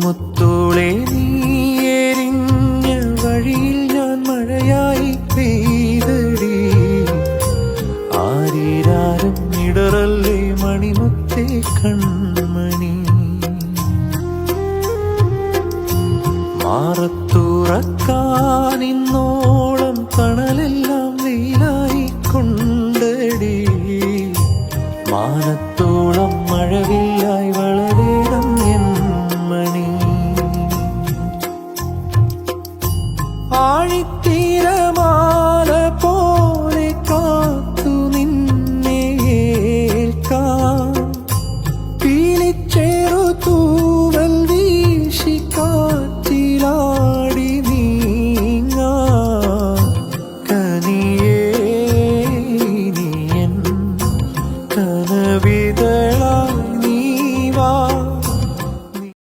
മുത്തോളെ നീ എരിഞ്ഞ വഴിയിൽ ഞാൻ മഴയായി പെയ്തടി. ആരീരാരും ഇടറല്ലേ മണിമുത്തേ കൺമണി. മാറത്തുറക്കാനിന്നോളം തണലെല്ലാം വെയിലായി കൊണ്ടടി. മാനത്തോളം മഴവിൽ